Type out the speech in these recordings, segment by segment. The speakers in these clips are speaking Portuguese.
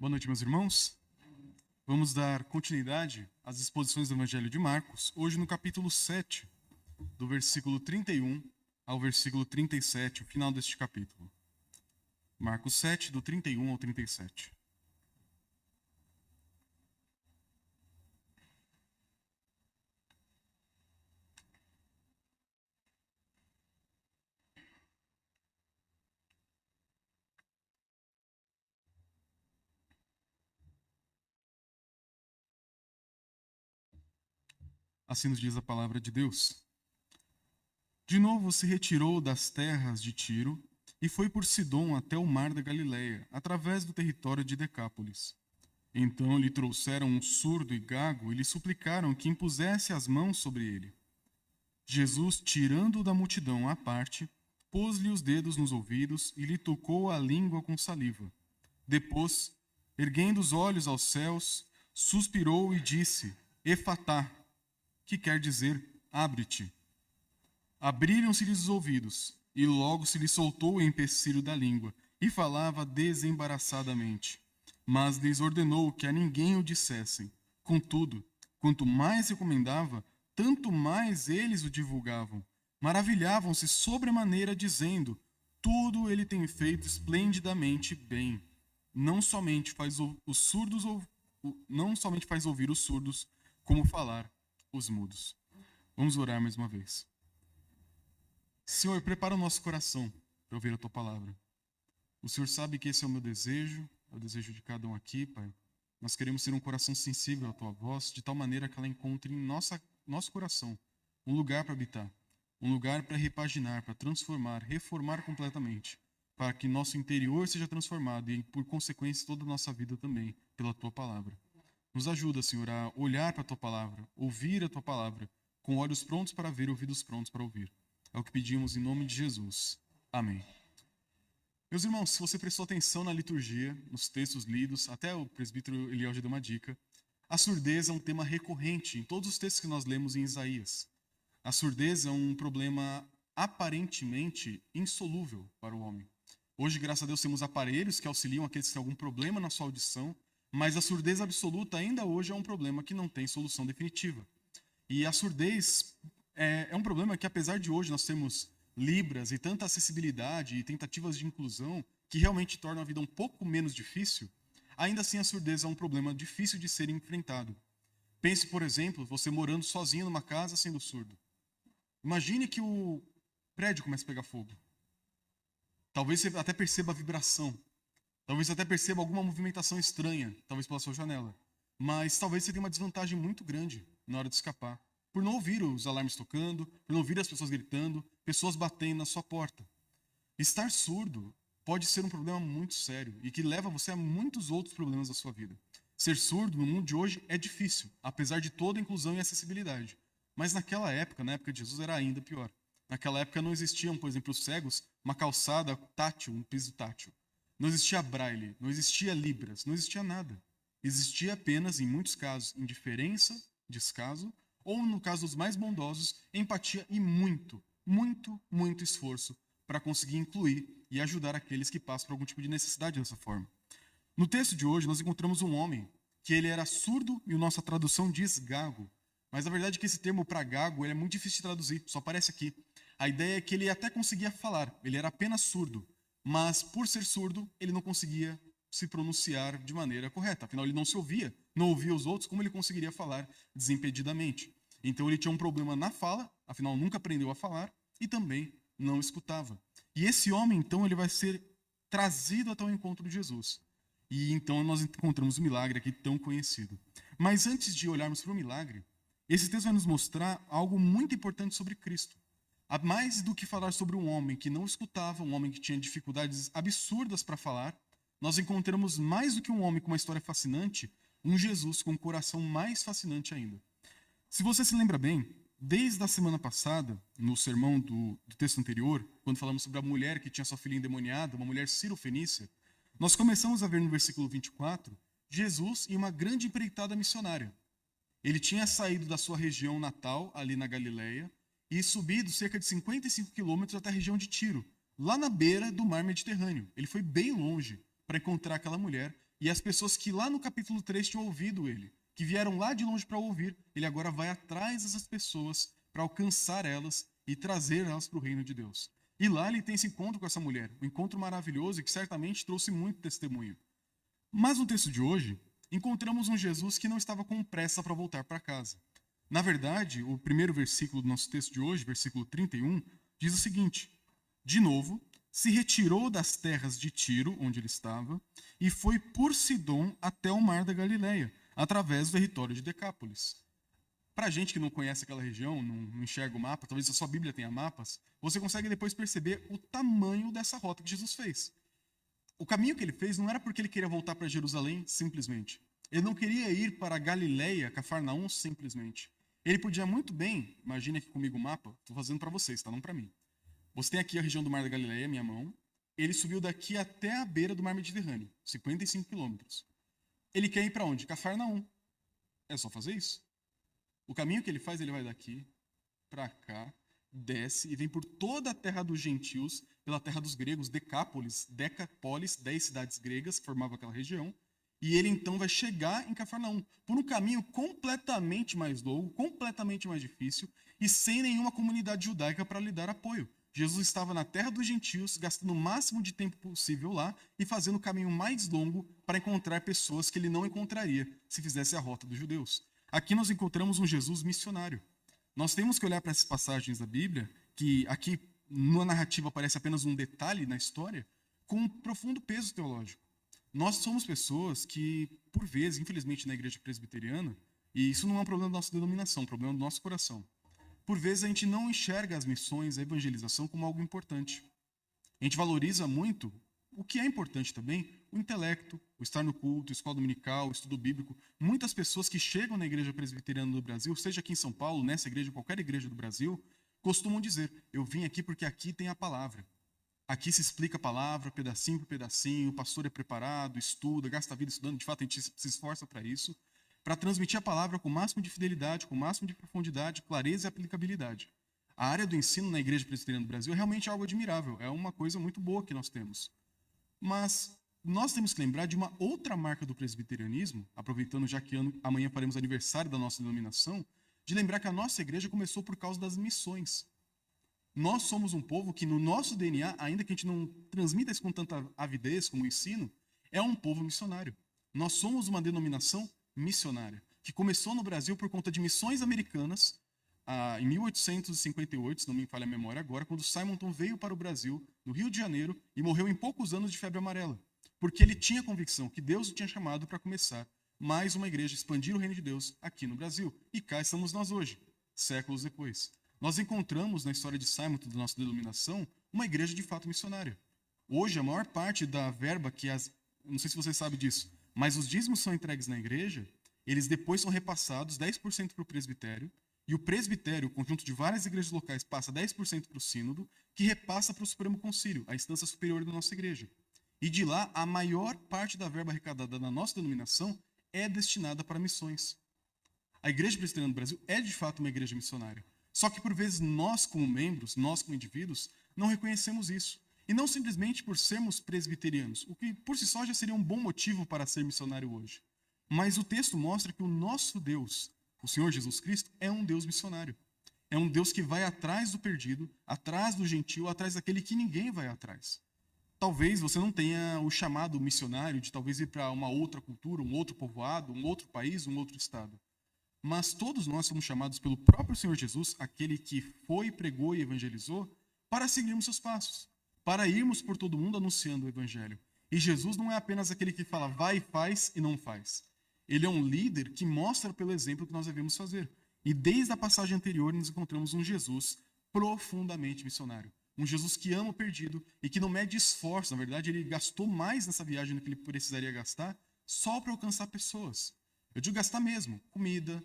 Boa noite, meus irmãos. Vamos dar continuidade às exposições do Evangelho de Marcos, hoje no capítulo 7, do versículo 31 ao versículo 37, o final deste capítulo. Marcos 7, do 31 ao 37. Assim nos diz a palavra de Deus. De novo se retirou das terras de Tiro e foi por Sidom até o mar da Galileia, através do território de Decápolis. Então lhe trouxeram um surdo e gago e lhe suplicaram que impusesse as mãos sobre ele. Jesus, tirando-o da multidão à parte, pôs-lhe os dedos nos ouvidos e lhe tocou a língua com saliva. Depois, erguendo os olhos aos céus, suspirou e disse: Efatá, que quer dizer, abre-te. Abriram-se-lhe os ouvidos, e logo se lhe soltou o empecilho da língua, e falava desembaraçadamente. Mas lhes ordenou que a ninguém o dissessem. Contudo, quanto mais recomendava, tanto mais eles o divulgavam. Maravilhavam-se sobremaneira, dizendo: tudo ele tem feito esplendidamente bem. Não somente faz ouvir os surdos, como falar os mudos. Vamos orar mais uma vez. Senhor, prepara o nosso coração para ouvir a Tua palavra. O Senhor sabe que esse é o meu desejo, é o desejo de cada um aqui, Pai. Nós queremos ter um coração sensível à Tua voz, de tal maneira que ela encontre em nosso coração um lugar para habitar, um lugar para repaginar, para transformar, reformar completamente, para que nosso interior seja transformado e, por consequência, toda a nossa vida também, pela Tua palavra. Nos ajuda, Senhor, a olhar para a Tua palavra, ouvir a Tua palavra, com olhos prontos para ver, ouvidos prontos para ouvir. É o que pedimos em nome de Jesus. Amém. Meus irmãos, se você prestou atenção na liturgia, nos textos lidos, até o presbítero Eliel já deu uma dica, a surdez é um tema recorrente em todos os textos que nós lemos em Isaías. A surdez é um problema aparentemente insolúvel para o homem. Hoje, graças a Deus, temos aparelhos que auxiliam aqueles que têm algum problema na sua audição, mas a surdez absoluta ainda hoje é um problema que não tem solução definitiva. E a surdez é um problema que, apesar de hoje nós termos libras e tanta acessibilidade e tentativas de inclusão que realmente tornam a vida um pouco menos difícil, ainda assim a surdez é um problema difícil de ser enfrentado. Pense, por exemplo, você morando sozinho numa casa sendo surdo. Imagine que o prédio comece a pegar fogo. Talvez você até perceba a vibração. Talvez você até perceba alguma movimentação estranha, talvez pela sua janela. Mas talvez você tenha uma desvantagem muito grande na hora de escapar, por não ouvir os alarmes tocando, por não ouvir as pessoas gritando, pessoas batendo na sua porta. Estar surdo pode ser um problema muito sério e que leva você a muitos outros problemas da sua vida. Ser surdo no mundo de hoje é difícil, apesar de toda a inclusão e acessibilidade. Mas naquela época, na época de Jesus, era ainda pior. Naquela época não existiam, por exemplo, os cegos, uma calçada tátil, um piso tátil. Não existia braille, não existia libras, não existia nada. Existia apenas, em muitos casos, indiferença, descaso, ou, no caso dos mais bondosos, empatia e muito, muito, muito esforço para conseguir incluir e ajudar aqueles que passam por algum tipo de necessidade dessa forma. No texto de hoje, nós encontramos um homem que ele era surdo e a nossa tradução diz gago. Mas a verdade é que esse termo para gago ele é muito difícil de traduzir, só aparece aqui. A ideia é que ele até conseguia falar, ele era apenas surdo. Mas por ser surdo, ele não conseguia se pronunciar de maneira correta. Afinal, ele não se ouvia, não ouvia os outros, como ele conseguiria falar desimpedidamente? Então ele tinha um problema na fala, afinal nunca aprendeu a falar, e também não escutava. E esse homem, então, ele vai ser trazido até o encontro de Jesus. E então nós encontramos o milagre aqui tão conhecido. Mas antes de olharmos para o milagre, esse texto vai nos mostrar algo muito importante sobre Cristo. Há mais do que falar sobre um homem que não escutava, um homem que tinha dificuldades absurdas para falar, nós encontramos mais do que um homem com uma história fascinante, um Jesus com um coração mais fascinante ainda. Se você se lembra bem, desde a semana passada, no sermão do texto anterior, quando falamos sobre a mulher que tinha sua filha endemoniada, uma mulher cirofenícia, nós começamos a ver no versículo 24, Jesus e uma grande empreitada missionária. Ele tinha saído da sua região natal, ali na Galileia, e subido cerca de 55 quilômetros até a região de Tiro, lá na beira do mar Mediterrâneo. Ele foi bem longe para encontrar aquela mulher E as pessoas que lá no capítulo 3 tinham ouvido ele, que vieram lá de longe para ouvir, ele agora vai atrás dessas pessoas para alcançar elas e trazer elas para o reino de Deus. E lá ele tem esse encontro com essa mulher, um encontro maravilhoso e que certamente trouxe muito testemunho. Mas no texto de hoje, encontramos um Jesus que não estava com pressa para voltar para casa. Na verdade, o primeiro versículo do nosso texto de hoje, versículo 31, diz o seguinte: de novo, se retirou das terras de Tiro, onde ele estava, e foi por Sidom até o mar da Galileia, através do território de Decápolis. Para a gente que não conhece aquela região, não enxerga o mapa, talvez a sua Bíblia tenha mapas, você consegue depois perceber o tamanho dessa rota que Jesus fez. O caminho que ele fez não era porque ele queria voltar para Jerusalém, simplesmente. Ele não queria ir para Galileia, Cafarnaum, simplesmente. Ele podia muito bem, imagine aqui comigo o mapa, estou fazendo para vocês, tá? Não para mim. Você tem aqui a região do Mar da Galileia, minha mão. Ele subiu daqui até a beira do Mar Mediterrâneo, 55 quilômetros. Ele quer ir para onde? Cafarnaum. É só fazer isso. O caminho que ele faz, ele vai daqui para cá, desce e vem por toda a terra dos gentios, pela terra dos gregos, Decápolis, 10 cidades gregas que formavam aquela região. E ele então vai chegar em Cafarnaum, por um caminho completamente mais longo, completamente mais difícil e sem nenhuma comunidade judaica para lhe dar apoio. Jesus estava na terra dos gentios, gastando o máximo de tempo possível lá e fazendo o caminho mais longo para encontrar pessoas que ele não encontraria se fizesse a rota dos judeus. Aqui nós encontramos um Jesus missionário. Nós temos que olhar para essas passagens da Bíblia, que aqui na narrativa aparece apenas um detalhe na história, com um profundo peso teológico. Nós somos pessoas que, por vezes, infelizmente na igreja presbiteriana, e isso não é um problema da nossa denominação, é um problema do nosso coração. Por vezes a gente não enxerga as missões, a evangelização como algo importante. A gente valoriza muito o que é importante também, o intelecto, o estar no culto, a escola dominical, o estudo bíblico. Muitas pessoas que chegam na igreja presbiteriana do Brasil, seja aqui em São Paulo, nessa igreja, qualquer igreja do Brasil, costumam dizer: eu vim aqui porque aqui tem a palavra. Aqui se explica a palavra, pedacinho por pedacinho, o pastor é preparado, estuda, gasta a vida estudando, de fato a gente se esforça para isso, para transmitir a palavra com o máximo de fidelidade, com o máximo de profundidade, clareza e aplicabilidade. A área do ensino na Igreja Presbiteriana do Brasil é realmente algo admirável, é uma coisa muito boa que nós temos. Mas nós temos que lembrar de uma outra marca do presbiterianismo, aproveitando já que amanhã faremos aniversário da nossa denominação, de lembrar que a nossa igreja começou por causa das missões. Nós somos um povo que no nosso DNA, ainda que a gente não transmita isso com tanta avidez como o ensino, é um povo missionário. Nós somos uma denominação missionária, que começou no Brasil por conta de missões americanas, em 1858, se não me falha a memória agora, quando Simonton veio para o Brasil, no Rio de Janeiro, e morreu em poucos anos de febre amarela, porque ele tinha convicção que Deus o tinha chamado para começar mais uma igreja, expandir o reino de Deus aqui no Brasil. E cá estamos nós hoje, séculos depois. Nós encontramos na história de Simonton, da nossa denominação, uma igreja de fato missionária. Hoje, a maior parte da verba não sei se você sabe disso, mas os dízimos são entregues na igreja, eles depois são repassados 10% para o presbitério, e o presbitério, o conjunto de várias igrejas locais, passa 10% para o sínodo, que repassa para o Supremo Concílio, a instância superior da nossa igreja. E de lá, a maior parte da verba arrecadada na nossa denominação é destinada para missões. A Igreja Presbiteriana do Brasil é de fato uma igreja missionária. Só que por vezes nós como membros, nós como indivíduos, não reconhecemos isso. E não simplesmente por sermos presbiterianos, o que por si só já seria um bom motivo para ser missionário hoje. Mas o texto mostra que o nosso Deus, o Senhor Jesus Cristo, é um Deus missionário. É um Deus que vai atrás do perdido, atrás do gentio, atrás daquele que ninguém vai atrás. Talvez você não tenha o chamado missionário de talvez ir para uma outra cultura, um outro povoado, um outro país, um outro estado. Mas todos nós somos chamados pelo próprio Senhor Jesus, aquele que foi, pregou e evangelizou, para seguirmos seus passos, para irmos por todo mundo anunciando o evangelho. E Jesus não é apenas aquele que fala, vai, faz e não faz. Ele é um líder que mostra pelo exemplo o que nós devemos fazer. E desde a passagem anterior, nós encontramos um Jesus profundamente missionário. Um Jesus que ama o perdido e que não mede esforço. Na verdade, ele gastou mais nessa viagem do que ele precisaria gastar só para alcançar pessoas. Eu digo gastar mesmo. Comida,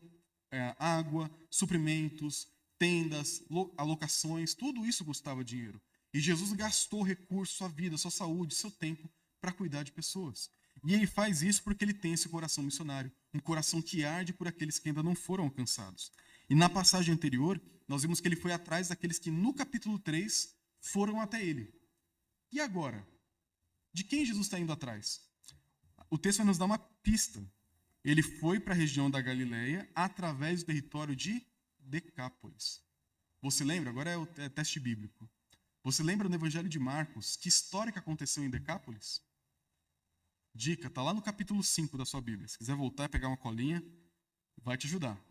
água, suprimentos, tendas, alocações, tudo isso custava dinheiro. E Jesus gastou recursos, sua vida, sua saúde, seu tempo para cuidar de pessoas. E ele faz isso porque ele tem esse coração missionário, um coração que arde por aqueles que ainda não foram alcançados. E na passagem anterior, nós vimos que ele foi atrás daqueles que no capítulo 3 foram até ele. E agora? De quem Jesus está indo atrás? o texto vai nos dar uma pista. Ele foi para a região da Galileia através do território de Decápolis. Você lembra? Agora é teste bíblico. Você lembra no Evangelho de Marcos que história que aconteceu em Decápolis? Dica, está lá no capítulo 5 da sua Bíblia. Se quiser voltar e pegar uma colinha, vai te ajudar.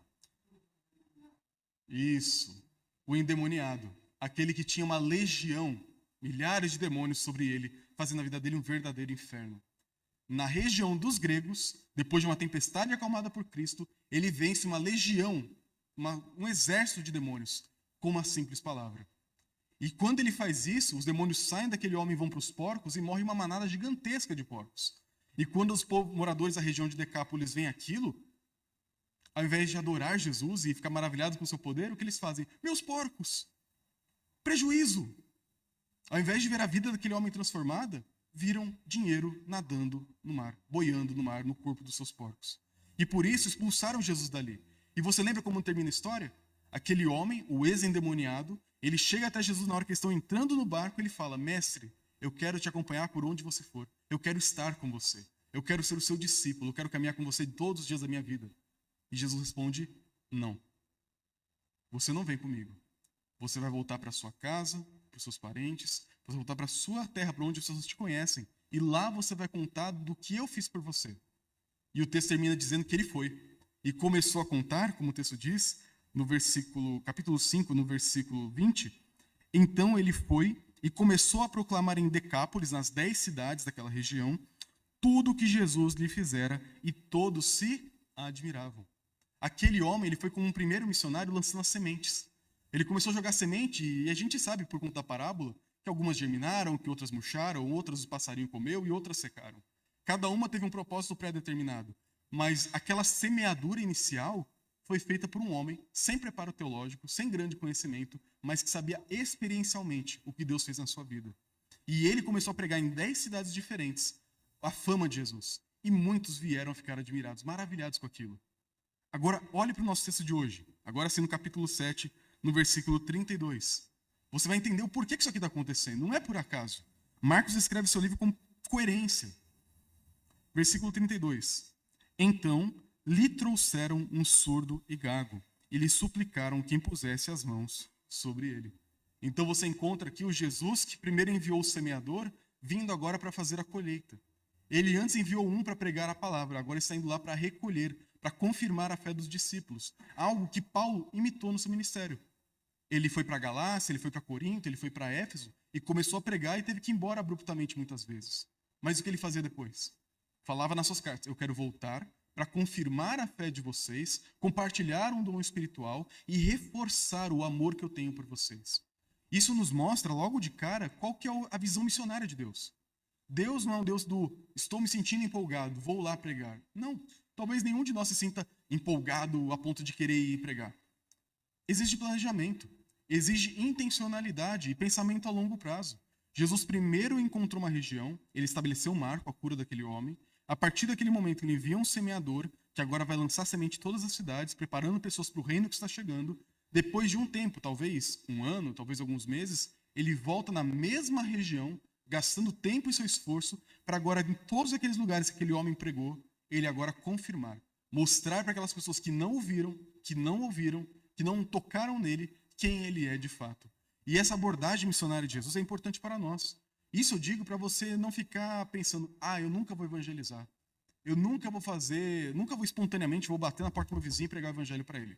Isso. O endemoniado. Aquele que tinha uma legião, milhares de demônios sobre ele, fazendo a vida dele um verdadeiro inferno. Na região dos gregos, depois de uma tempestade acalmada por Cristo, ele vence uma legião, um exército de demônios, com uma simples palavra. E quando ele faz isso, os demônios saem daquele homem e vão para os porcos e morre uma manada gigantesca de porcos. E quando os moradores da região de Decápolis veem aquilo, ao invés de adorar Jesus e ficar maravilhados com o seu poder, o que eles fazem? Meus porcos! Prejuízo! Ao invés de ver a vida daquele homem transformada, viram dinheiro nadando no mar, boiando no mar, no corpo dos seus porcos. E por isso expulsaram Jesus dali. E você lembra como termina a história? Aquele homem, o ex-endemoniado, ele chega até Jesus na hora que eles estão entrando no barco e ele fala: Mestre, eu quero te acompanhar por onde você for. Eu quero estar com você. Eu quero ser o seu discípulo. Eu quero caminhar com você todos os dias da minha vida. E Jesus responde: não. Você não vem comigo. Você vai voltar para sua casa, para os seus parentes, você vai voltar para a sua terra, para onde as pessoas te conhecem. E lá você vai contar do que eu fiz por você. E o texto termina dizendo que ele foi. E começou a contar, como o texto diz, no capítulo 5, no versículo 20. Então ele foi e começou a proclamar em Decápolis, nas 10 cidades daquela região, tudo o que Jesus lhe fizera, e todos se admiravam. Aquele homem, ele foi como um primeiro missionário lançando as sementes. Ele começou a jogar semente, e a gente sabe, por conta da parábola, que algumas germinaram, que outras murcharam, outras o passarinho comeu e outras secaram. Cada uma teve um propósito pré-determinado. Mas aquela semeadura inicial foi feita por um homem sem preparo teológico, sem grande conhecimento, mas que sabia experiencialmente o que Deus fez na sua vida. E ele começou a pregar em 10 cidades diferentes a fama de Jesus. E muitos vieram a ficar admirados, maravilhados com aquilo. Agora, olhe para o nosso texto de hoje. Agora sim, no capítulo 7, no versículo 32. Você vai entender o porquê que isso aqui está acontecendo. Não é por acaso. Marcos escreve seu livro com coerência. Versículo 32. Então lhe trouxeram um surdo e gago, e lhe suplicaram que impusesse as mãos sobre ele. Então você encontra aqui o Jesus que primeiro enviou o semeador, vindo agora para fazer a colheita. Ele antes enviou um para pregar a palavra, agora está indo lá para recolher, para confirmar a fé dos discípulos. Algo que Paulo imitou no seu ministério. Ele foi para Galácia, ele foi para Corinto, ele foi para Éfeso e começou a pregar e teve que ir embora abruptamente muitas vezes. Mas o que ele fazia depois? Falava nas suas cartas: eu quero voltar para confirmar a fé de vocês, compartilhar um dom espiritual e reforçar o amor que eu tenho por vocês. Isso nos mostra logo de cara qual que é a visão missionária de Deus. Deus não é um Deus do estou me sentindo empolgado, vou lá pregar. Não, talvez nenhum de nós se sinta empolgado a ponto de querer ir pregar. Exige planejamento, exige intencionalidade e pensamento a longo prazo. Jesus primeiro encontrou uma região, ele estabeleceu um marco, a cura daquele homem. A partir daquele momento, ele envia um semeador, que agora vai lançar semente em todas as cidades, preparando pessoas para o reino que está chegando. Depois de um tempo, talvez um ano, talvez alguns meses, ele volta na mesma região, gastando tempo e seu esforço, para agora, em todos aqueles lugares que aquele homem pregou, ele agora confirmar. Mostrar para aquelas pessoas que não ouviram, que não tocaram nele, quem ele é de fato. E essa abordagem missionária de Jesus é importante para nós. Isso eu digo para você não ficar pensando: eu nunca vou evangelizar. Eu nunca vou espontaneamente, vou bater na porta do meu vizinho e pregar o evangelho para ele.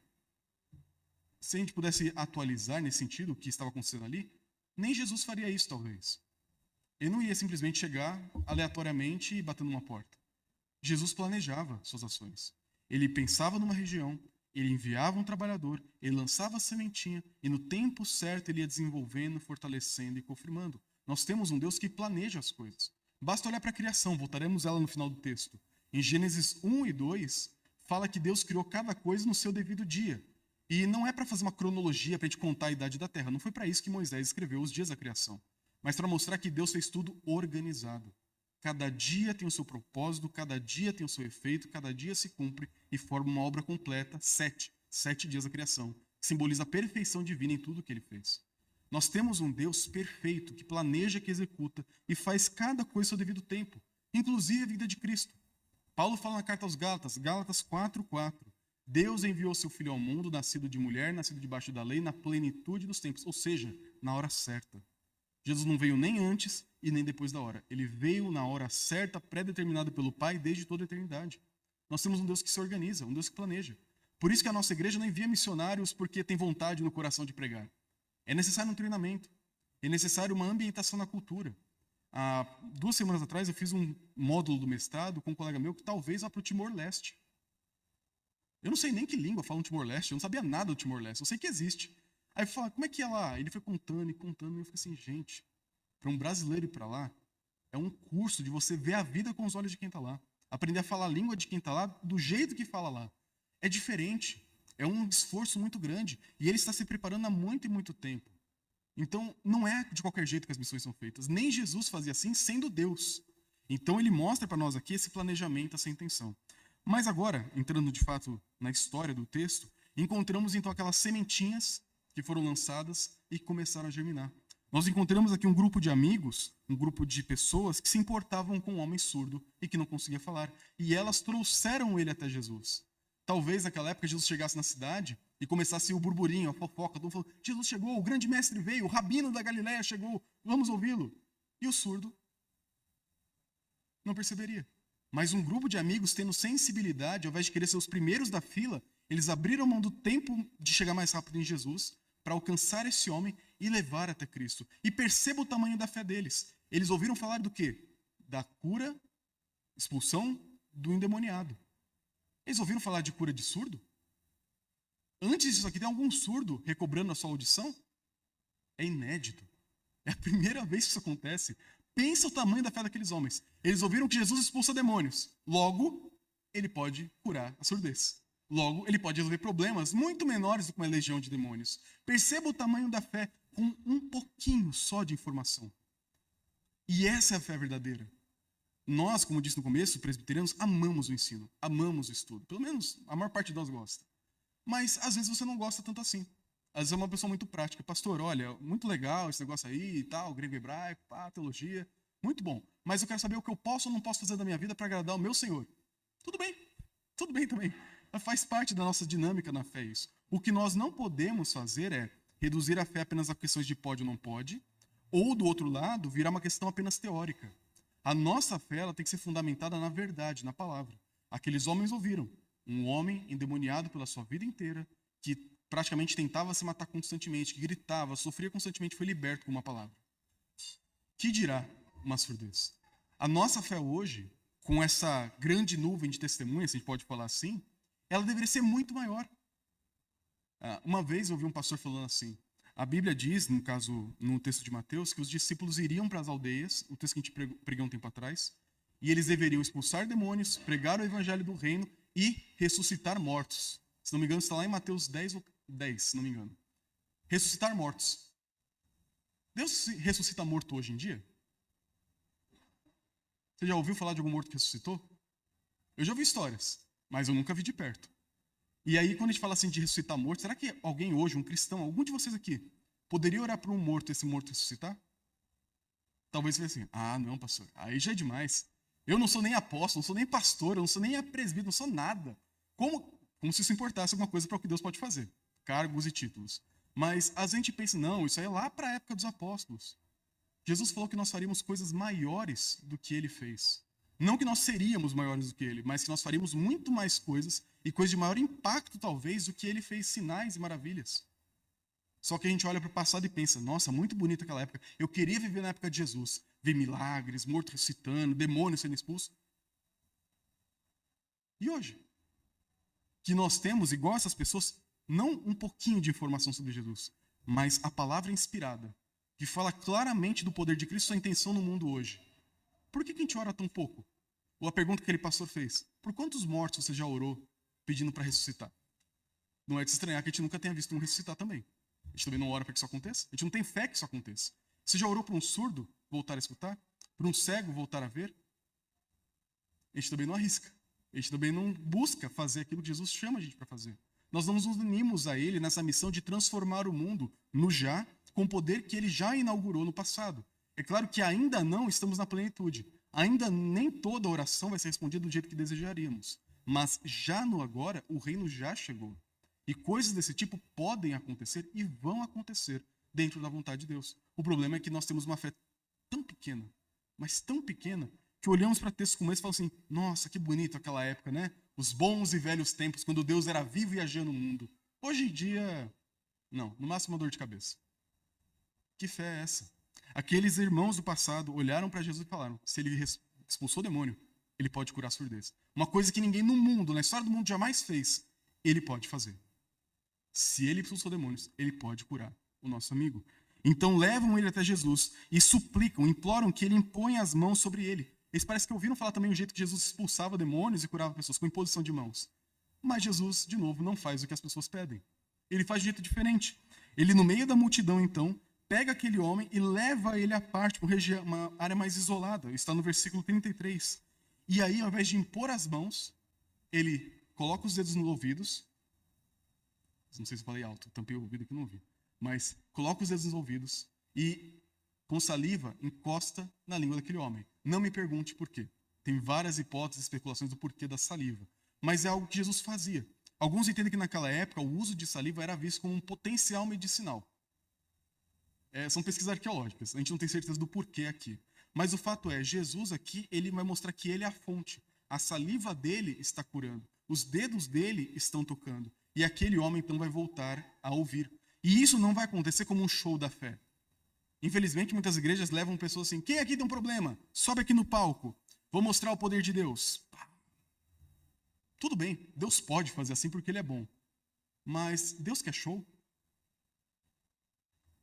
Se a gente pudesse atualizar nesse sentido o que estava acontecendo ali, nem Jesus faria isso, talvez. Ele não ia simplesmente chegar aleatoriamente e bater numa porta. Jesus planejava suas ações. Ele pensava numa região, ele enviava um trabalhador, ele lançava a sementinha e no tempo certo ele ia desenvolvendo, fortalecendo e confirmando. Nós temos um Deus que planeja as coisas. Basta olhar para a criação, voltaremos a ela no final do texto. Em Gênesis 1 e 2, fala que Deus criou cada coisa no seu devido dia. E não é para fazer uma cronologia para a gente contar a idade da Terra. Não foi para isso que Moisés escreveu os dias da criação. Mas para mostrar que Deus fez tudo organizado. Cada dia tem o seu propósito, cada dia tem o seu efeito, cada dia se cumpre e forma uma obra completa, 7 dias da criação, que simboliza a perfeição divina em tudo que ele fez. Nós temos um Deus perfeito, que planeja, que executa e faz cada coisa ao seu devido tempo, inclusive a vida de Cristo. Paulo fala na carta aos Gálatas, Gálatas 4:4. Deus enviou seu Filho ao mundo, nascido de mulher, nascido debaixo da lei, na plenitude dos tempos, ou seja, na hora certa. Jesus não veio nem antes e nem depois da hora. Ele veio na hora certa, pré-determinada pelo Pai desde toda a eternidade. Nós temos um Deus que se organiza, um Deus que planeja. Por isso que a nossa igreja não envia missionários porque tem vontade no coração de pregar. É necessário um treinamento. É necessário uma ambientação na cultura. Há 2 semanas atrás eu fiz um módulo do mestrado com um colega meu que talvez vá para o Timor-Leste. Eu não sei nem que língua fala no Timor-Leste, eu não sabia nada do Timor-Leste, eu sei que existe. Aí eu falei, como é que é lá? Ele foi contando, e eu falei assim, gente, para um brasileiro ir para lá, é um curso de você ver a vida com os olhos de quem está lá. Aprender a falar a língua de quem está lá do jeito que fala lá. É diferente, é um esforço muito grande, e ele está se preparando há muito e muito tempo. Então, não é de qualquer jeito que as missões são feitas. Nem Jesus fazia assim, sendo Deus. Então, ele mostra para nós aqui esse planejamento, essa intenção. Mas agora, entrando de fato na história do texto, encontramos então aquelas sementinhas que foram lançadas e que começaram a germinar. Nós encontramos aqui um grupo de amigos, um grupo de pessoas que se importavam com um homem surdo e que não conseguia falar. E elas trouxeram ele até Jesus. Talvez naquela época Jesus chegasse na cidade e começasse o burburinho, a fofoca. Todo mundo falou, Jesus chegou, o grande mestre veio, o rabino da Galileia chegou, vamos ouvi-lo. E o surdo não perceberia. Mas um grupo de amigos, tendo sensibilidade, ao invés de querer ser os primeiros da fila, eles abriram mão do tempo de chegar mais rápido em Jesus para alcançar esse homem e levar até Cristo. E perceba o tamanho da fé deles. Eles ouviram falar do quê? Da cura, expulsão do endemoniado. Eles ouviram falar de cura de surdo? Antes disso aqui, tem algum surdo recobrando a sua audição? É inédito. É a primeira vez que isso acontece. Pensa o tamanho da fé daqueles homens. Eles ouviram que Jesus expulsa demônios. Logo, ele pode curar a surdez. Logo, ele pode resolver problemas muito menores do que uma legião de demônios. Perceba o tamanho da fé com um pouquinho só de informação. E essa é a fé verdadeira. Nós, como disse no começo, presbiterianos, amamos o ensino, amamos o estudo. Pelo menos a maior parte de nós gosta. Mas às vezes você não gosta tanto assim. Às vezes é uma pessoa muito prática. Pastor, olha, muito legal esse negócio aí e tal, grego e hebraico, teologia, muito bom. Mas eu quero saber o que eu posso ou não posso fazer da minha vida para agradar o meu Senhor. Tudo bem também. Faz parte da nossa dinâmica na fé isso. O que nós não podemos fazer é reduzir a fé apenas a questões de pode ou não pode, ou, do outro lado, virar uma questão apenas teórica. A nossa fé ela tem que ser fundamentada na verdade, na palavra. Aqueles homens ouviram um homem endemoniado pela sua vida inteira, que praticamente tentava se matar constantemente, que gritava, sofria constantemente, foi liberto com uma palavra. Que dirá uma surdez? A nossa fé hoje, com essa grande nuvem de testemunhas, se a gente pode falar assim, ela deveria ser muito maior. Uma vez eu ouvi um pastor falando assim, a Bíblia diz, no caso, no texto de Mateus, que os discípulos iriam para as aldeias, o texto que a gente pregou um tempo atrás, e eles deveriam expulsar demônios, pregar o evangelho do reino e ressuscitar mortos. Se não me engano, está lá em Mateus 10, se não me engano. Ressuscitar mortos. Deus ressuscita morto hoje em dia? Você já ouviu falar de algum morto que ressuscitou? Eu já ouvi histórias, mas eu nunca vi de perto. E aí, quando a gente fala assim de ressuscitar morto, será que alguém hoje, um cristão, algum de vocês aqui, poderia orar por um morto e esse morto ressuscitar? Talvez você pense assim, não, pastor, aí já é demais. Eu não sou nem apóstolo, não sou nem pastor, eu não sou nem presbítero, não sou nada. Como se isso importasse alguma coisa para o que Deus pode fazer. Cargos e títulos. Mas a gente pensa, não, isso aí é lá para a época dos apóstolos. Jesus falou que nós faríamos coisas maiores do que ele fez. Não que nós seríamos maiores do que ele, mas que nós faríamos muito mais coisas e coisas de maior impacto, talvez, do que ele fez, sinais e maravilhas. Só que a gente olha para o passado e pensa, nossa, muito bonita aquela época. Eu queria viver na época de Jesus. Ver milagres, morto ressuscitando, demônios sendo expulsos. E hoje? Que nós temos, igual essas pessoas, não um pouquinho de informação sobre Jesus, mas a palavra inspirada, que fala claramente do poder de Cristo e sua intenção no mundo hoje. Por que a gente ora tão pouco? Ou a pergunta que aquele pastor fez, por quantos mortos você já orou pedindo para ressuscitar? Não é de se estranhar que a gente nunca tenha visto um ressuscitar também. A gente também não ora para que isso aconteça. A gente não tem fé que isso aconteça. Você já orou para um surdo voltar a escutar? Para um cego voltar a ver? A gente também não arrisca. A gente também não busca fazer aquilo que Jesus chama a gente para fazer. Nós não nos unimos a Ele nessa missão de transformar o mundo no já, com o poder que Ele já inaugurou no passado. É claro que ainda não estamos na plenitude. Ainda nem toda oração vai ser respondida do jeito que desejaríamos. Mas já no agora, o reino já chegou. E coisas desse tipo podem acontecer e vão acontecer dentro da vontade de Deus. O problema é que nós temos uma fé tão pequena, mas tão pequena, que olhamos para textos como esse e falamos assim, nossa, que bonito aquela época, né? Os bons e velhos tempos, quando Deus era vivo e agia no mundo. Hoje em dia, não, no máximo uma dor de cabeça. Que fé é essa? Aqueles irmãos do passado olharam para Jesus e falaram, se ele expulsou o demônio, ele pode curar a surdez. Uma coisa que ninguém no mundo, na história do mundo, jamais fez, ele pode fazer. Se ele expulsou demônios, ele pode curar o nosso amigo. Então levam ele até Jesus e suplicam, imploram que ele imponha as mãos sobre ele. Eles parecem que ouviram falar também o jeito que Jesus expulsava demônios e curava pessoas, com imposição de mãos. Mas Jesus, de novo, não faz o que as pessoas pedem. Ele faz de jeito diferente. Ele, no meio da multidão, então, pega aquele homem e leva ele à parte, para uma área mais isolada. Está no versículo 33. E aí, ao invés de impor as mãos, ele coloca os dedos nos ouvidos. Não sei se eu falei alto, tampei o ouvido aqui, não ouvi. Mas coloca os dedos nos ouvidos e, com saliva, encosta na língua daquele homem. Não me pergunte por quê. Tem várias hipóteses e especulações do porquê da saliva. Mas é algo que Jesus fazia. Alguns entendem que naquela época o uso de saliva era visto como um potencial medicinal. São pesquisas arqueológicas. A gente não tem certeza do porquê aqui. Mas o fato é, Jesus aqui, ele vai mostrar que ele é a fonte. A saliva dele está curando. Os dedos dele estão tocando. E aquele homem, então, vai voltar a ouvir. E isso não vai acontecer como um show da fé. Infelizmente, muitas igrejas levam pessoas assim, quem aqui tem um problema? Sobe aqui no palco. Vou mostrar o poder de Deus. Tudo bem, Deus pode fazer assim porque ele é bom. Mas Deus quer show?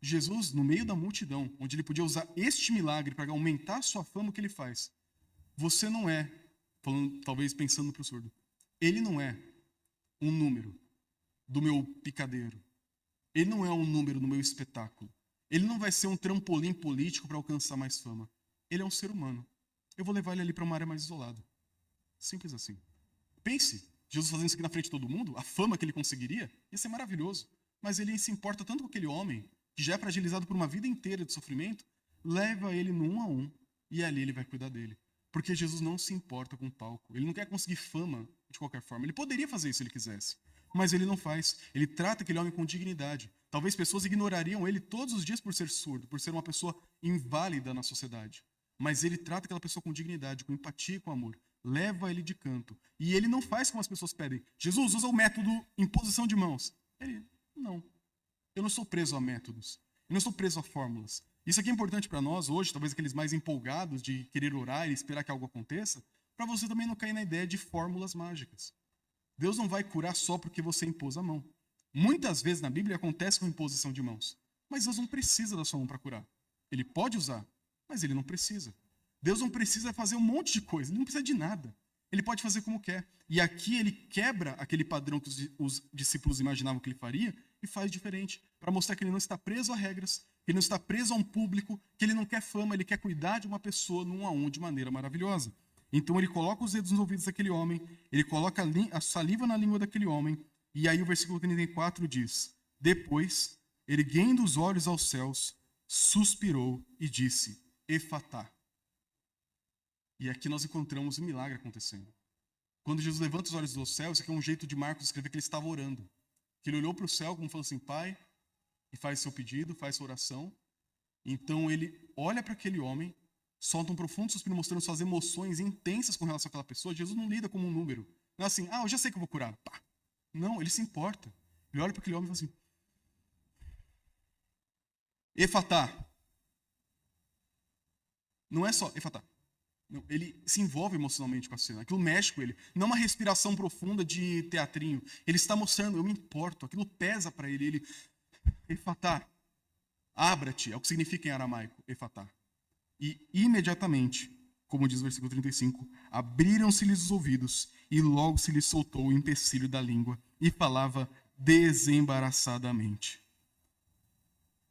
Jesus, no meio da multidão, onde ele podia usar este milagre para aumentar a sua fama, o que ele faz? Você não é, falando, talvez pensando para o surdo, ele não é um número do meu picadeiro. Ele não é um número no meu espetáculo. Ele não vai ser um trampolim político para alcançar mais fama. Ele é um ser humano. Eu vou levar ele ali para uma área mais isolada. Simples assim. Pense, Jesus fazendo isso aqui na frente de todo mundo, a fama que ele conseguiria, ia ser maravilhoso. Mas ele se importa tanto com aquele homem, que já é fragilizado por uma vida inteira de sofrimento, leva ele no 1 a 1 e ali ele vai cuidar dele. Porque Jesus não se importa com o palco. Ele não quer conseguir fama de qualquer forma. Ele poderia fazer isso se ele quisesse. Mas ele não faz. Ele trata aquele homem com dignidade. Talvez pessoas ignorariam ele todos os dias por ser surdo, por ser uma pessoa inválida na sociedade. Mas ele trata aquela pessoa com dignidade, com empatia e com amor. Leva ele de canto. E ele não faz como as pessoas pedem. Jesus usa o método imposição de mãos. Ele, não. Eu não sou preso a métodos. Eu não estou preso a fórmulas. Isso aqui é importante para nós hoje, talvez aqueles mais empolgados de querer orar e esperar que algo aconteça, para você também não cair na ideia de fórmulas mágicas. Deus não vai curar só porque você impôs a mão. Muitas vezes na Bíblia acontece com imposição de mãos. Mas Deus não precisa da sua mão para curar. Ele pode usar, mas ele não precisa. Deus não precisa fazer um monte de coisa, ele não precisa de nada. Ele pode fazer como quer. E aqui ele quebra aquele padrão que os discípulos imaginavam que ele faria e faz diferente, para mostrar que ele não está preso a regras, que ele não está preso a um público, que ele não quer fama, ele quer cuidar de uma pessoa no 1 a 1 de maneira maravilhosa. Então ele coloca os dedos nos ouvidos daquele homem, ele coloca a saliva na língua daquele homem, e aí o versículo 34 diz, depois, erguendo os olhos aos céus, suspirou e disse, Efatá. E aqui nós encontramos um milagre acontecendo. Quando Jesus levanta os olhos aos céus, isso aqui é um jeito de Marcos escrever que ele estava orando. Que ele olhou para o céu como falando assim, Pai, e faz seu pedido, faz sua oração. Então ele olha para aquele homem, solta um profundo suspiro mostrando suas emoções intensas com relação àquela pessoa. Jesus não lida como um número. Não é assim, eu já sei que eu vou curar. Pá. Não, ele se importa. Ele olha para aquele homem e fala assim, Efatá. Não é só Efatá. Não, ele se envolve emocionalmente com a cena. Aquilo mexe com ele. Não é uma respiração profunda de teatrinho. Ele está mostrando, eu me importo. Aquilo pesa para ele. Ele, Efatá, abra-te, é o que significa em aramaico, Efatá. E imediatamente, como diz o versículo 35, abriram-se-lhes os ouvidos e logo se lhe soltou o empecilho da língua e falava desembaraçadamente.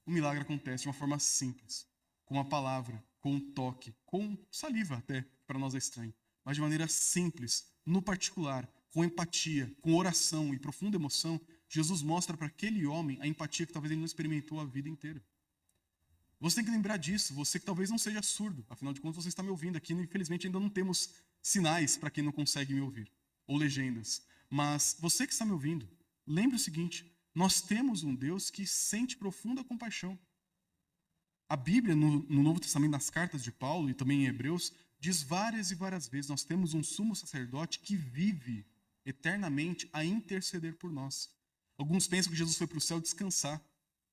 O milagre acontece de uma forma simples, com uma palavra, com um toque, com saliva até, para nós é estranho, mas de maneira simples, no particular, com empatia, com oração e profunda emoção, Jesus mostra para aquele homem a empatia que talvez ele não experimentou a vida inteira. Você tem que lembrar disso, você que talvez não seja surdo, afinal de contas você está me ouvindo aqui, infelizmente ainda não temos sinais para quem não consegue me ouvir, ou legendas. Mas você que está me ouvindo, lembre o seguinte, nós temos um Deus que sente profunda compaixão. A Bíblia, no Novo Testamento, nas cartas de Paulo e também em Hebreus, diz várias e várias vezes, nós temos um sumo sacerdote que vive eternamente a interceder por nós. Alguns pensam que Jesus foi para o céu descansar.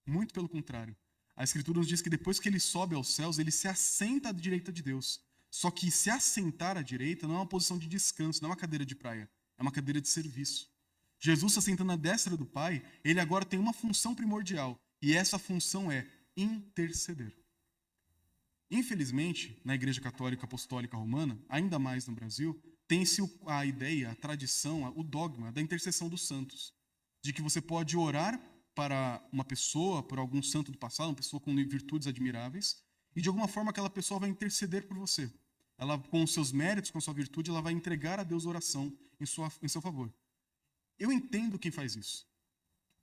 Muito pelo contrário. A Escritura nos diz que depois que ele sobe aos céus, ele se assenta à direita de Deus. Só que se assentar à direita não é uma posição de descanso, não é uma cadeira de praia, é uma cadeira de serviço. Jesus se assentando à destra do Pai, ele agora tem uma função primordial, e essa função é interceder. Infelizmente, na Igreja Católica Apostólica Romana, ainda mais no Brasil, tem-se a ideia, a tradição, o dogma da intercessão dos santos, de que você pode orar para uma pessoa, por algum santo do passado, uma pessoa com virtudes admiráveis, e de alguma forma aquela pessoa vai interceder por você. Ela, com os seus méritos, com a sua virtude, ela vai entregar a Deus oração em seu favor. Eu entendo quem faz isso.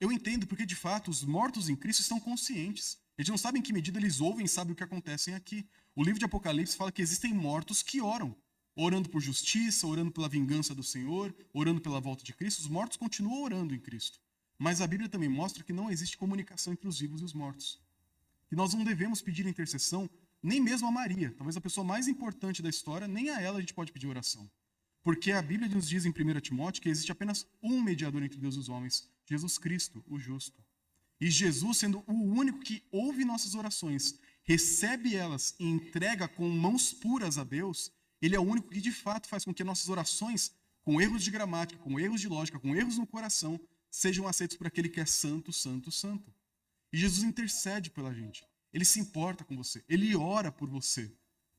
Eu entendo porque, de fato, os mortos em Cristo estão conscientes. Eles não sabem em que medida eles ouvem e sabem o que acontece aqui. O livro de Apocalipse fala que existem mortos que oram, orando por justiça, orando pela vingança do Senhor, orando pela volta de Cristo. Os mortos continuam orando em Cristo. Mas a Bíblia também mostra que não existe comunicação entre os vivos e os mortos. E nós não devemos pedir intercessão nem mesmo a Maria, talvez a pessoa mais importante da história, nem a ela a gente pode pedir oração. Porque a Bíblia nos diz em 1 Timóteo que existe apenas um mediador entre Deus e os homens, Jesus Cristo, o justo. E Jesus, sendo o único que ouve nossas orações, recebe elas e entrega com mãos puras a Deus, ele é o único que de fato faz com que nossas orações, com erros de gramática, com erros de lógica, com erros no coração, sejam aceitos por aquele que é santo, santo, santo. E Jesus intercede pela gente. Ele se importa com você. Ele ora por você.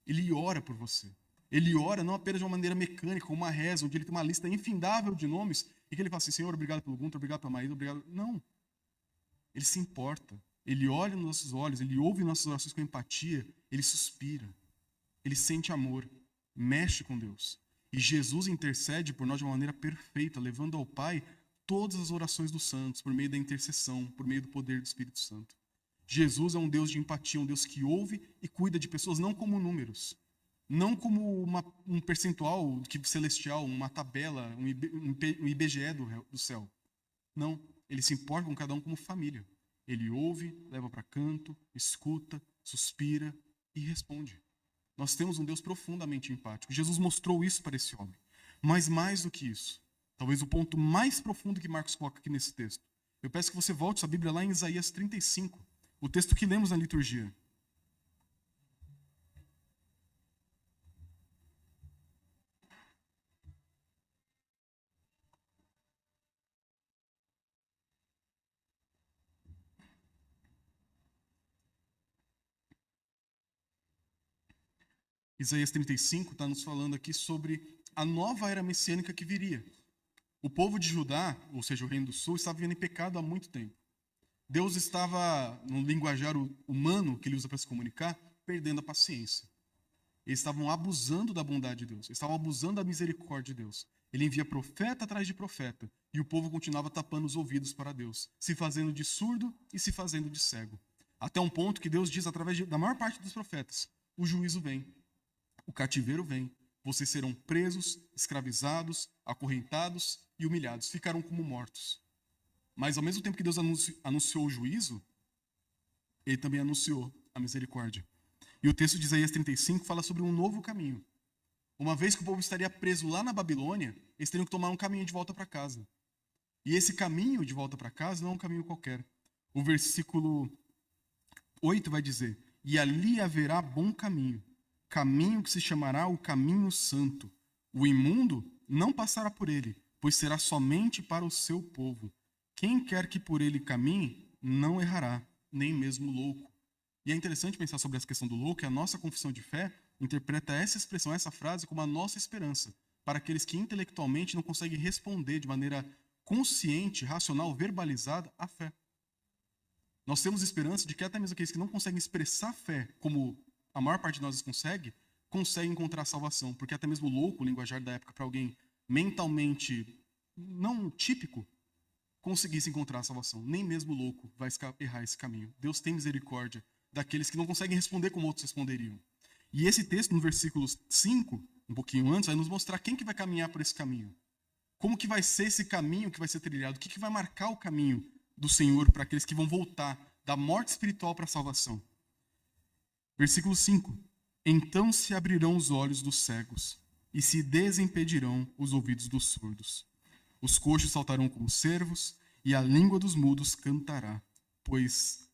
Ele ora por você. Ele ora não apenas de uma maneira mecânica, como uma reza, onde ele tem uma lista infindável de nomes, e que ele fala assim, Senhor, obrigado pelo Gunter, obrigado pela Maíra, obrigado. Não. Ele se importa. Ele olha nos nossos olhos, ele ouve nossas orações com empatia, ele suspira. Ele sente amor, mexe com Deus. E Jesus intercede por nós de uma maneira perfeita, levando ao Pai todas as orações dos santos, por meio da intercessão, por meio do poder do Espírito Santo. Jesus é um Deus de empatia, um Deus que ouve e cuida de pessoas não como números, não como um percentual celestial, uma tabela, um IBGE do céu. Não, ele se importa com cada um como família. Ele ouve, leva para canto, escuta, suspira e responde. Nós temos um Deus profundamente empático. Jesus mostrou isso para esse homem. Mas mais do que isso, talvez o ponto mais profundo que Marcos coloca aqui nesse texto. Eu peço que você volte sua Bíblia lá em Isaías 35, o texto que lemos na liturgia. Isaías 35 está nos falando aqui sobre a nova era messiânica que viria. O povo de Judá, ou seja, o Reino do Sul, estava vivendo em pecado há muito tempo. Deus estava, no linguajar humano que ele usa para se comunicar, perdendo a paciência. Eles estavam abusando da bondade de Deus, eles estavam abusando da misericórdia de Deus. Ele envia profeta atrás de profeta, e o povo continuava tapando os ouvidos para Deus, se fazendo de surdo e se fazendo de cego. Até um ponto que Deus diz, através da maior parte dos profetas, o juízo vem, o cativeiro vem, vocês serão presos, escravizados, acorrentados e humilhados, ficarão como mortos. Mas ao mesmo tempo que Deus anunciou o juízo, ele também anunciou a misericórdia. E o texto de Isaías 35 fala sobre um novo caminho. Uma vez que o povo estaria preso lá na Babilônia, eles teriam que tomar um caminho de volta para casa. E esse caminho de volta para casa não é um caminho qualquer. O versículo 8 vai dizer, e ali haverá bom caminho, caminho que se chamará o caminho santo. O imundo não passará por ele, pois será somente para o seu povo. Quem quer que por ele caminhe, não errará, nem mesmo louco. E é interessante pensar sobre essa questão do louco, e a nossa confissão de fé interpreta essa expressão, essa frase, como a nossa esperança, para aqueles que intelectualmente não conseguem responder de maneira consciente, racional, verbalizada, a fé. Nós temos esperança de que até mesmo aqueles que não conseguem expressar fé, como a maior parte de nós conseguem encontrar salvação, porque até mesmo o louco, o linguajar da época, para alguém mentalmente não típico, conseguisse encontrar a salvação. Nem mesmo o louco vai errar esse caminho. Deus tem misericórdia daqueles que não conseguem responder como outros responderiam. E esse texto, no versículo 5, um pouquinho antes, vai nos mostrar quem que vai caminhar por esse caminho. Como que vai ser esse caminho que vai ser trilhado? O que vai marcar o caminho do Senhor para aqueles que vão voltar da morte espiritual para a salvação? Versículo 5. Então se abrirão os olhos dos cegos e se desimpedirão os ouvidos dos surdos. Os coxos saltarão como cervos e a língua dos mudos cantará, pois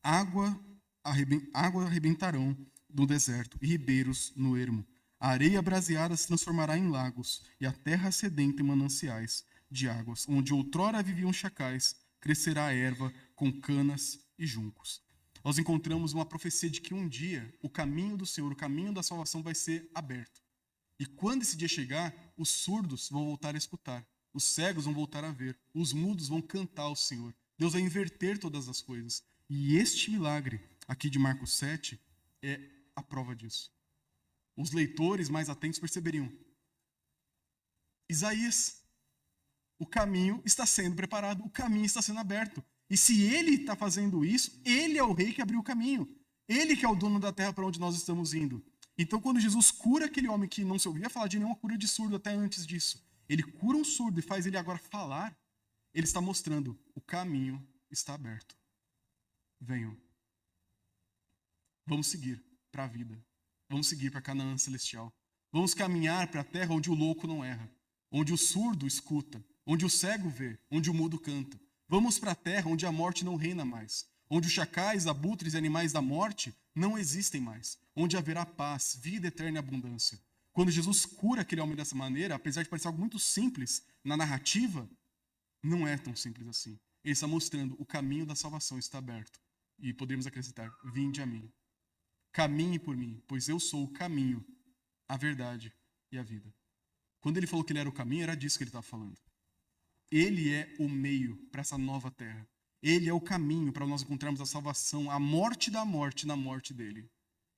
água arrebentarão no deserto e ribeiros no ermo. A areia braseada se transformará em lagos e a terra sedenta em mananciais de águas. Onde outrora viviam chacais, crescerá a erva com canas e juncos. Nós encontramos uma profecia de que um dia o caminho do Senhor, o caminho da salvação vai ser aberto. E quando esse dia chegar, os surdos vão voltar a escutar, os cegos vão voltar a ver, os mudos vão cantar ao Senhor. Deus vai inverter todas as coisas. E este milagre aqui de Marcos 7 é a prova disso. Os leitores mais atentos perceberiam. Isaías, o caminho está sendo preparado, o caminho está sendo aberto. E se ele está fazendo isso, ele é o rei que abriu o caminho. Ele que é o dono da terra para onde nós estamos indo. Então, quando Jesus cura aquele homem que não se ouvia falar de nenhuma cura de surdo até antes disso, ele cura um surdo e faz ele agora falar, ele está mostrando, o caminho está aberto. Venham. Vamos seguir para a vida. Vamos seguir para Canaã celestial. Vamos caminhar para a terra onde o louco não erra, onde o surdo escuta, onde o cego vê, onde o mudo canta. Vamos para a terra onde a morte não reina mais, onde os chacais, abutres e animais da morte não existem mais, onde haverá paz, vida eterna e abundância. Quando Jesus cura aquele homem dessa maneira, apesar de parecer algo muito simples na narrativa, não é tão simples assim. Ele está mostrando o caminho da salvação está aberto. E podemos acrescentar, vinde a mim. Caminhe por mim, pois eu sou o caminho, a verdade e a vida. Quando ele falou que ele era o caminho, era disso que ele estava falando. Ele é o meio para essa nova terra. Ele é o caminho para nós encontrarmos a salvação, a morte da morte na morte dele.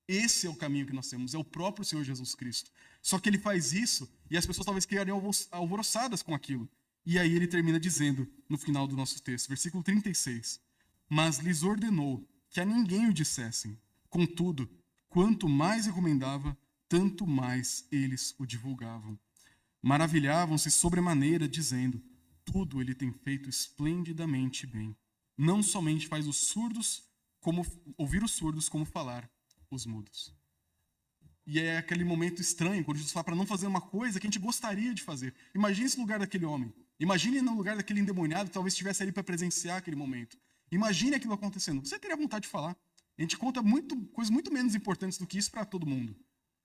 Esse é o caminho que nós temos, é o próprio Senhor Jesus Cristo. Só que ele faz isso e as pessoas talvez ficariam alvoroçadas com aquilo. E aí ele termina dizendo, no final do nosso texto, versículo 36, mas lhes ordenou que a ninguém o dissessem. Contudo, quanto mais recomendava, tanto mais eles o divulgavam. Maravilhavam-se sobremaneira, dizendo, tudo ele tem feito esplendidamente bem. Não somente faz os surdos ouvir os surdos, como falar os mudos. E é aquele momento estranho, quando Jesus fala para não fazer uma coisa que a gente gostaria de fazer. Imagine esse lugar daquele homem. Imagine no lugar daquele endemoniado que talvez estivesse ali para presenciar aquele momento. Imagine aquilo acontecendo. Você teria vontade de falar. A gente conta coisas muito menos importantes do que isso para todo mundo.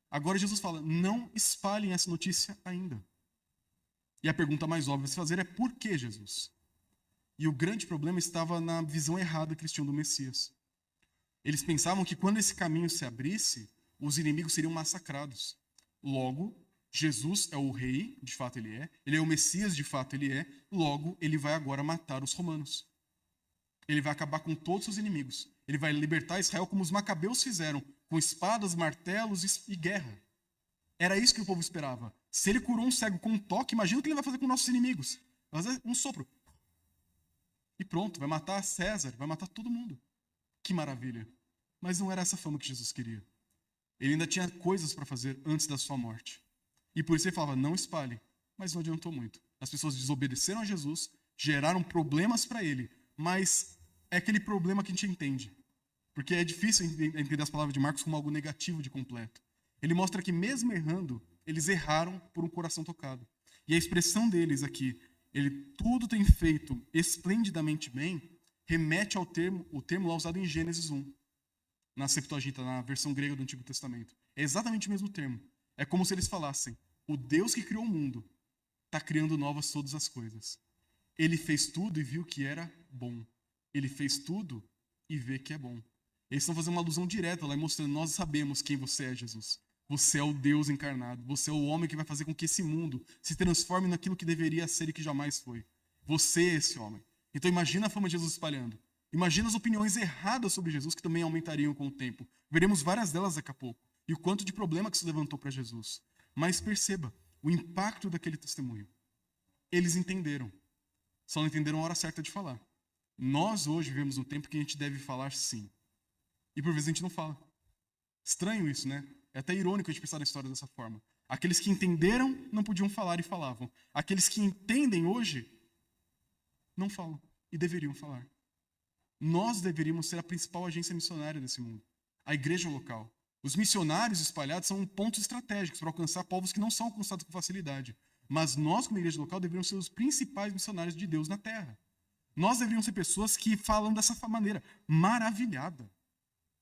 Agora Jesus fala, não espalhem essa notícia ainda. E a pergunta mais óbvia a se fazer é, por que Jesus? E o grande problema estava na visão errada que eles tinham do Messias. Eles pensavam que quando esse caminho se abrisse, os inimigos seriam massacrados. Logo, Jesus é o rei, de fato ele é o Messias, de fato ele é, logo ele vai agora matar os romanos. Ele vai acabar com todos os seus inimigos. Ele vai libertar Israel como os macabeus fizeram, com espadas, martelos e guerra. Era isso que o povo esperava. Se ele curou um cego com um toque, imagina o que ele vai fazer com nossos inimigos. Vai fazer um sopro. E pronto, vai matar César, vai matar todo mundo. Que maravilha. Mas não era essa fama que Jesus queria. Ele ainda tinha coisas para fazer antes da sua morte. E por isso ele falava, não espalhe. Mas não adiantou muito. As pessoas desobedeceram a Jesus, geraram problemas para ele. Mas é aquele problema que a gente entende. Porque é difícil entender as palavras de Marcos como algo negativo de completo. Ele mostra que mesmo errando, eles erraram por um coração tocado. E a expressão deles aqui, ele tudo tem feito esplendidamente bem, remete ao o termo lá usado em Gênesis 1, na Septuaginta, na versão grega do Antigo Testamento. É exatamente o mesmo termo. É como se eles falassem, o Deus que criou o mundo está criando novas todas as coisas. Ele fez tudo e viu que era bom. Ele fez tudo e vê que é bom. Eles estão fazendo uma alusão direta lá e mostrando, nós sabemos quem você é, Jesus. Você é o Deus encarnado. Você é o homem que vai fazer com que esse mundo se transforme naquilo que deveria ser e que jamais foi. Você é esse homem. Então imagina a fama de Jesus espalhando. Imagina as opiniões erradas sobre Jesus que também aumentariam com o tempo. Veremos várias delas daqui a pouco. E o quanto de problema que se levantou para Jesus. Mas perceba o impacto daquele testemunho. Eles entenderam. Só não entenderam a hora certa de falar. Nós hoje vivemos um tempo que a gente deve falar sim. E por vezes a gente não fala. Estranho isso, né? É até irônico a gente pensar na história dessa forma. Aqueles que entenderam não podiam falar e falavam. Aqueles que entendem hoje não falam e deveriam falar. Nós deveríamos ser a principal agência missionária desse mundo. A igreja local. Os missionários espalhados são pontos estratégicos para alcançar povos que não são alcançados com facilidade. Mas nós, como igreja local, deveríamos ser os principais missionários de Deus na terra. Nós deveríamos ser pessoas que falam dessa maneira, maravilhada.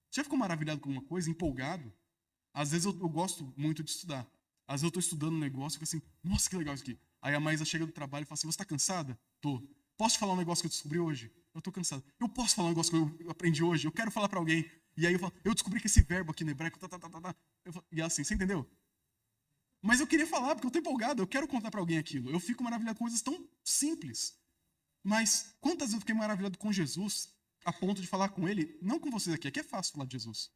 Você já ficou maravilhado com alguma coisa, empolgado? Às vezes eu gosto muito de estudar. Às vezes eu estou estudando um negócio e fico assim, nossa, que legal isso aqui. Aí a Maísa chega do trabalho e fala assim, você está cansada? Tô. Posso te falar um negócio que eu descobri hoje? Eu estou cansado. Eu posso falar um negócio que eu aprendi hoje? Eu quero falar para alguém. E aí eu falo, eu descobri que esse verbo aqui no hebraico, e assim, você entendeu? Mas eu queria falar, porque eu estou empolgado, eu quero contar para alguém aquilo. Eu fico maravilhado com coisas tão simples. Mas quantas vezes eu fiquei maravilhado com Jesus, a ponto de falar com ele, não com vocês aqui é fácil falar de Jesus,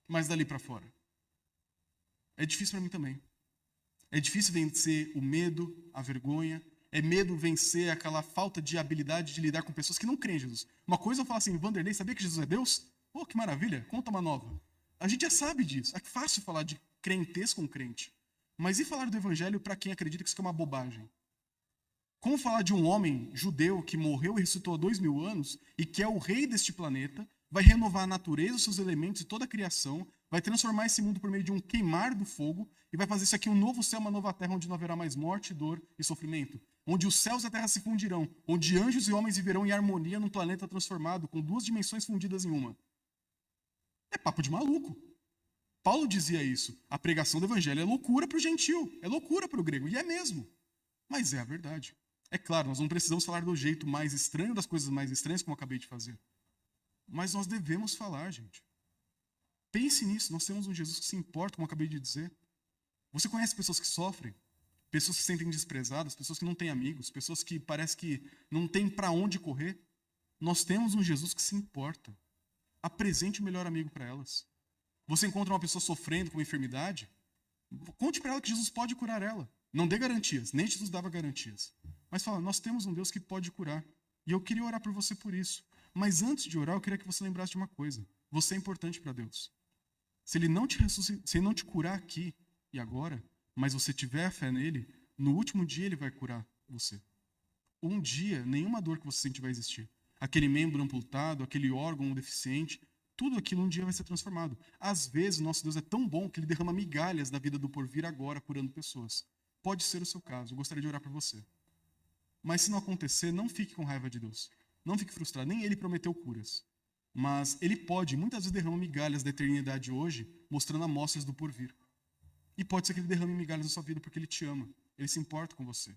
mas dali para fora. É difícil para mim também. É difícil vencer o medo, a vergonha, é medo vencer aquela falta de habilidade de lidar com pessoas que não creem em Jesus. Uma coisa eu falo assim, Vanderlei, sabia que Jesus é Deus? Oh, que maravilha, conta uma nova. A gente já sabe disso, é fácil falar de crentez com crente. Mas e falar do evangelho para quem acredita que isso é uma bobagem? Como falar de um homem judeu que morreu e ressuscitou há 2000 anos e que é o rei deste planeta, vai renovar a natureza, os seus elementos e toda a criação, vai transformar esse mundo por meio de um queimar do fogo e vai fazer isso aqui um novo céu, uma nova terra onde não haverá mais morte, dor e sofrimento, onde os céus e a terra se fundirão, onde anjos e homens viverão em harmonia num planeta transformado, com duas dimensões fundidas em uma. É papo de maluco. Paulo dizia isso. A pregação do evangelho é loucura para o gentil, é loucura para o grego, e é mesmo. Mas é a verdade. É claro, nós não precisamos falar do jeito mais estranho das coisas mais estranhas, como eu acabei de fazer. Mas nós devemos falar, gente. Pense nisso, nós temos um Jesus que se importa, como eu acabei de dizer. Você conhece pessoas que sofrem? Pessoas que se sentem desprezadas, pessoas que não têm amigos, pessoas que parece que não têm para onde correr? Nós temos um Jesus que se importa. Apresente o melhor amigo para elas. Você encontra uma pessoa sofrendo com uma enfermidade? Conte para ela que Jesus pode curar ela. Não dê garantias, nem Jesus dava garantias. Mas fala, nós temos um Deus que pode curar. E eu queria orar por você por isso. Mas antes de orar, eu queria que você lembrasse de uma coisa. Você é importante para Deus. Se ele não te curar aqui e agora, mas você tiver a fé nele, no último dia ele vai curar você. Um dia, nenhuma dor que você sente vai existir. Aquele membro amputado, aquele órgão deficiente, tudo aquilo um dia vai ser transformado. Às vezes, nosso Deus é tão bom que ele derrama migalhas da vida do porvir agora, curando pessoas. Pode ser o seu caso, eu gostaria de orar por você. Mas se não acontecer, não fique com raiva de Deus. Não fique frustrado, nem ele prometeu curas. Mas ele pode, muitas vezes derrama migalhas da eternidade hoje, mostrando amostras do porvir. E pode ser que ele derrame migalhas na sua vida porque ele te ama, ele se importa com você.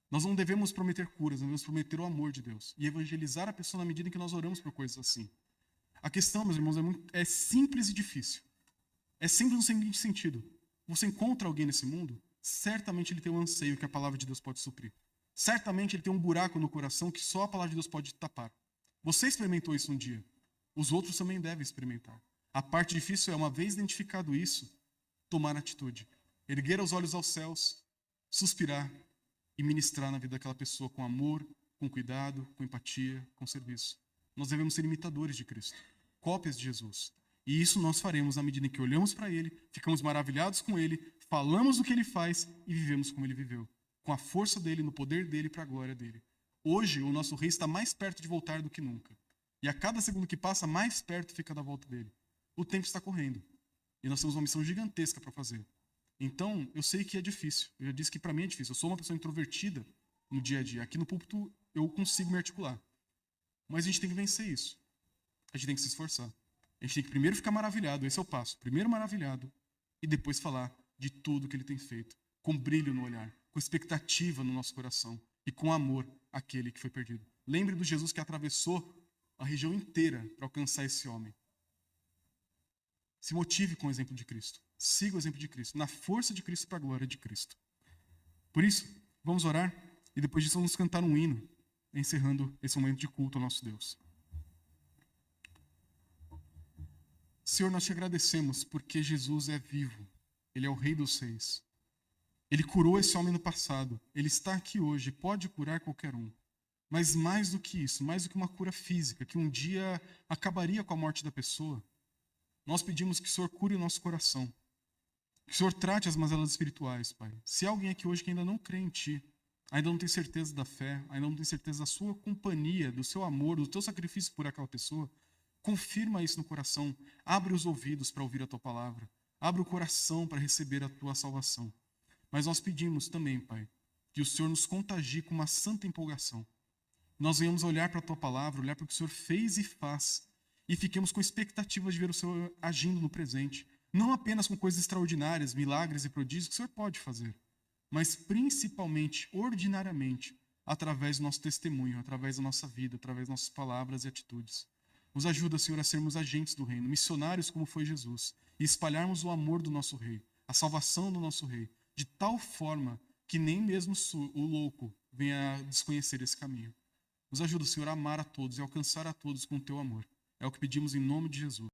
Nós não devemos prometer curas, nós devemos prometer o amor de Deus e evangelizar a pessoa na medida em que nós oramos por coisas assim. A questão, meus irmãos, é simples e difícil. É simples no seguinte sentido. Você encontra alguém nesse mundo, certamente ele tem um anseio que a palavra de Deus pode suprir. Certamente ele tem um buraco no coração que só a palavra de Deus pode tapar. Você experimentou isso um dia. Os outros também devem experimentar. A parte difícil é, uma vez identificado isso, tomar atitude. Erguer os olhos aos céus, suspirar e ministrar na vida daquela pessoa com amor, com cuidado, com empatia, com serviço. Nós devemos ser imitadores de Cristo, cópias de Jesus. E isso nós faremos à medida em que olhamos para ele, ficamos maravilhados com ele, falamos o que ele faz e vivemos como ele viveu. Com a força dele, no poder dele, para a glória dele. Hoje, o nosso rei está mais perto de voltar do que nunca. E a cada segundo que passa, mais perto fica da volta dele. O tempo está correndo. E nós temos uma missão gigantesca para fazer. Então, eu sei que é difícil. Eu já disse que para mim é difícil. Eu sou uma pessoa introvertida no dia a dia. Aqui no púlpito, eu consigo me articular. Mas a gente tem que vencer isso. A gente tem que se esforçar. A gente tem que primeiro ficar maravilhado. Esse é o passo. Primeiro maravilhado. E depois falar de tudo que ele tem feito. Com brilho no olhar. Com expectativa no nosso coração. E com amor àquele que foi perdido. Lembre do Jesus que atravessou a região inteira para alcançar esse homem. Se motive com o exemplo de Cristo. Siga o exemplo de Cristo. Na força de Cristo para a glória de Cristo. Por isso, vamos orar. E depois disso vamos cantar um hino. Encerrando esse momento de culto ao nosso Deus. Senhor, nós te agradecemos porque Jesus é vivo. Ele é o Rei dos Reis. Ele curou esse homem no passado. Ele está aqui hoje. Pode curar qualquer um. Mas mais do que isso, mais do que uma cura física, que um dia acabaria com a morte da pessoa, nós pedimos que o Senhor cure o nosso coração. Que o Senhor trate as mazelas espirituais, Pai. Se há alguém aqui hoje que ainda não crê em Ti, ainda não tem certeza da fé, ainda não tem certeza da sua companhia, do seu amor, do teu sacrifício por aquela pessoa, confirma isso no coração. Abre os ouvidos para ouvir a Tua palavra. Abre o coração para receber a Tua salvação. Mas nós pedimos também, Pai, que o Senhor nos contagie com uma santa empolgação. Nós venhamos olhar para a Tua palavra, olhar para o que o Senhor fez e faz, e fiquemos com expectativa de ver o Senhor agindo no presente. Não apenas com coisas extraordinárias, milagres e prodígios que o Senhor pode fazer, mas principalmente, ordinariamente, através do nosso testemunho, através da nossa vida, através das nossas palavras e atitudes. Nos ajuda, Senhor, a sermos agentes do reino, missionários como foi Jesus, e espalharmos o amor do nosso Rei, a salvação do nosso Rei, de tal forma que nem mesmo o louco venha a desconhecer esse caminho. Nos ajuda, Senhor, a amar a todos e alcançar a todos com o Teu amor. É o que pedimos em nome de Jesus.